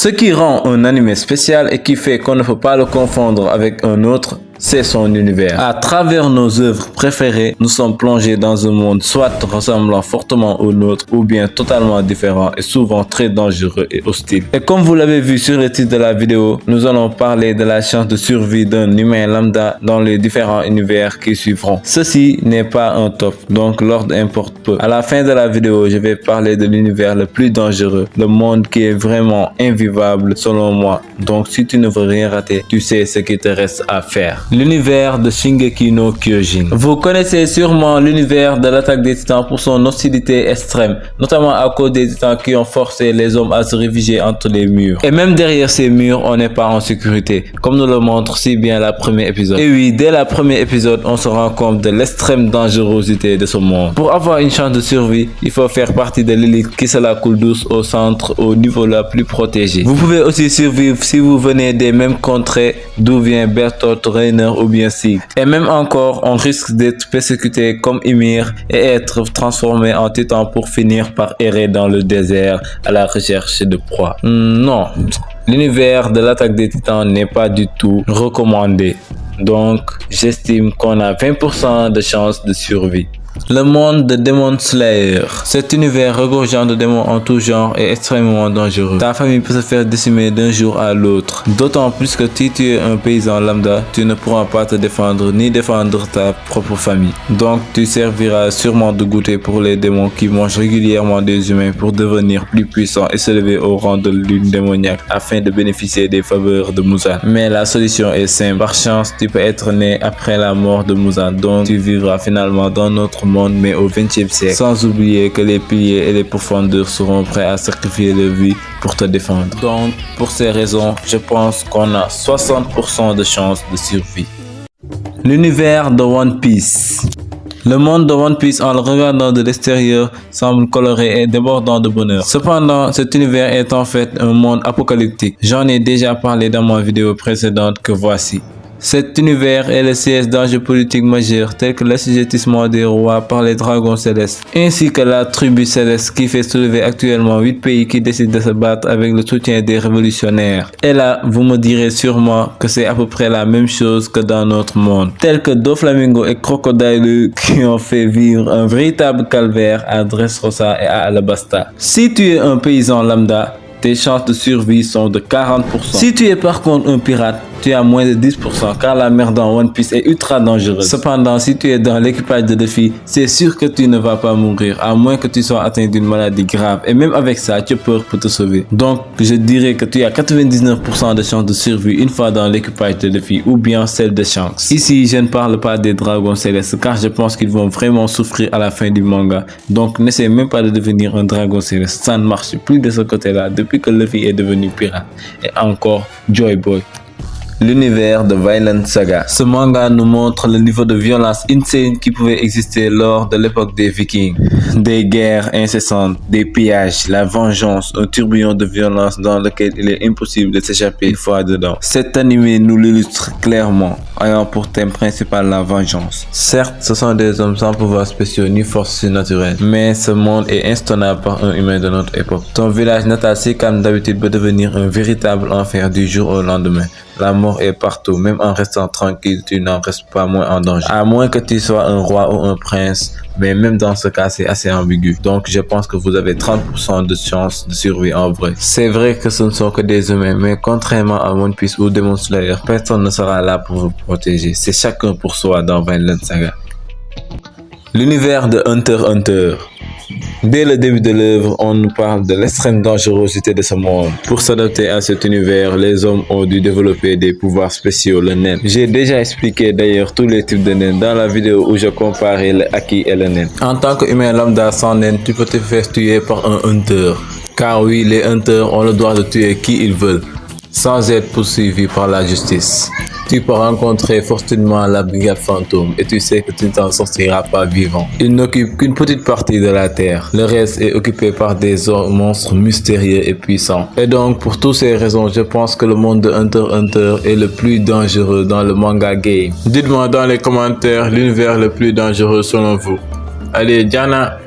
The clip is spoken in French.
Ce qui rend un anime spécial et qui fait qu'on ne peut pas le confondre avec un autre, c'est son univers. À travers nos œuvres préférées, nous sommes plongés dans un monde soit ressemblant fortement au nôtre ou bien totalement différent et souvent très dangereux et hostile. Et comme vous l'avez vu sur le titre de la vidéo, nous allons parler de la chance de survie d'un humain lambda dans les différents univers qui suivront. Ceci n'est pas un top, donc l'ordre importe peu. À la fin de la vidéo, je vais parler de l'univers le plus dangereux, le monde qui est vraiment invivable selon moi. Donc si tu ne veux rien rater, tu sais ce qu'il te reste à faire. L'univers de Shingeki no Kyojin. Vous connaissez sûrement l'univers de l'attaque des titans pour son hostilité extrême, notamment à cause des titans qui ont forcé les hommes à se réfugier entre les murs. Et même derrière ces murs, on n'est pas en sécurité, comme nous le montre si bien le premier épisode. Et oui, dès le premier épisode, on se rend compte de l'extrême dangerosité de ce monde. Pour avoir une chance de survie, il faut faire partie de l'élite qui se la coule douce au centre, au niveau le plus protégé. Vous pouvez aussi survivre si vous venez des mêmes contrées d'où vient Bertolt Reiner ou bien Sig. Et même encore, on risque d'être persécuté comme Ymir et être transformé en titan pour finir par errer dans le désert à la recherche de proie. Non, l'univers de l'attaque des titans n'est pas du tout recommandé. Donc, j'estime qu'on a 20% de chance de survie. Le monde de Demon Slayer. Cet univers regorgeant de démons en tout genre est extrêmement dangereux. Ta famille peut se faire décimer d'un jour à l'autre. D'autant plus que si tu es un paysan lambda, tu ne pourras pas te défendre ni défendre ta propre famille. Donc tu serviras sûrement de goûter pour les démons qui mangent régulièrement des humains pour devenir plus puissants et s'élever au rang de lune démoniaque afin de bénéficier des faveurs de Muzan. Mais la solution est simple. Par chance, tu peux être né après la mort de Muzan, donc tu vivras finalement dans notre monde mais au XXe siècle, sans oublier que les piliers et les profondeurs seront prêts à sacrifier leur vie pour te défendre. Donc pour ces raisons, je pense qu'on a 60% de chance de survie. L'univers de One Piece. Le monde de One Piece, en le regardant de l'extérieur, semble coloré et débordant de bonheur. Cependant, cet univers est en fait un monde apocalyptique. J'en ai déjà parlé dans ma vidéo précédente que voici. Cet univers est le siège d'enjeux politiques majeurs tels que l'assujettissement des rois par les dragons célestes, ainsi que la tribu céleste qui fait soulever actuellement 8 pays qui décident de se battre avec le soutien des révolutionnaires. Et là, vous me direz sûrement que c'est à peu près la même chose que dans notre monde, tels que Doflamingo et Crocodile qui ont fait vivre un véritable calvaire à Dressrosa et à Alabasta. Si tu es un paysan lambda, tes chances de survie sont de 40%. Si tu es par contre un pirate, tu as moins de 10% car la mer dans One Piece est ultra dangereuse. Cependant, si tu es dans l'équipage de Luffy, c'est sûr que tu ne vas pas mourir à moins que tu sois atteint d'une maladie grave et même avec ça, Chopper peut te sauver. Donc, je dirais que tu as 99% de chances de survie une fois dans l'équipage de Luffy ou bien celle de Shanks. Ici, je ne parle pas des dragons célestes car je pense qu'ils vont vraiment souffrir à la fin du manga. Donc, n'essaie même pas de devenir un dragon céleste, ça ne marche plus de ce côté-là depuis que Luffy est devenu pirate. Et encore, Joy Boy. L'univers de Vinland Saga. Ce manga nous montre le niveau de violence insane qui pouvait exister lors de l'époque des Vikings. Des guerres incessantes, des pillages, la vengeance, un tourbillon de violence dans lequel il est impossible de s'échapper une fois dedans. Cet animé nous l'illustre clairement, ayant pour thème principal la vengeance. Certes, ce sont des hommes sans pouvoirs spéciaux ni forces surnaturelles, mais ce monde est installable par un humain de notre époque. Ton village natal, si calme d'habitude, peut devenir un véritable enfer du jour au lendemain. La mort est partout, même en restant tranquille, tu n'en restes pas moins en danger. À moins que tu sois un roi ou un prince, mais même dans ce cas, c'est assez ambigu. Donc, je pense que vous avez 30% de chance de survie en vrai. C'est vrai que ce ne sont que des humains, mais contrairement à One Piece ou Demon Slayer, personne ne sera là pour vous protéger. C'est chacun pour soi dans Vinland Saga. L'univers de Hunter x Hunter. Dès le début de l'œuvre, on nous parle de l'extrême dangerosité de ce monde. Pour s'adapter à cet univers, les hommes ont dû développer des pouvoirs spéciaux, le nen. J'ai déjà expliqué d'ailleurs tous les types de nen dans la vidéo où je comparais le haki et le nen. En tant qu'humain lambda sans nen, tu peux te faire tuer par un hunter. Car oui, les hunters ont le droit de tuer qui ils veulent, sans être poursuivis par la justice. Tu peux rencontrer fortuitement la brigade fantôme et tu sais que tu ne t'en sortiras pas vivant. Ils n'occupent qu'une petite partie de la terre. Le reste est occupé par des monstres mystérieux et puissants. Et donc, pour toutes ces raisons, je pense que le monde de Hunter x Hunter est le plus dangereux dans le manga game. Dites-moi dans les commentaires l'univers le plus dangereux selon vous. Allez, Diana!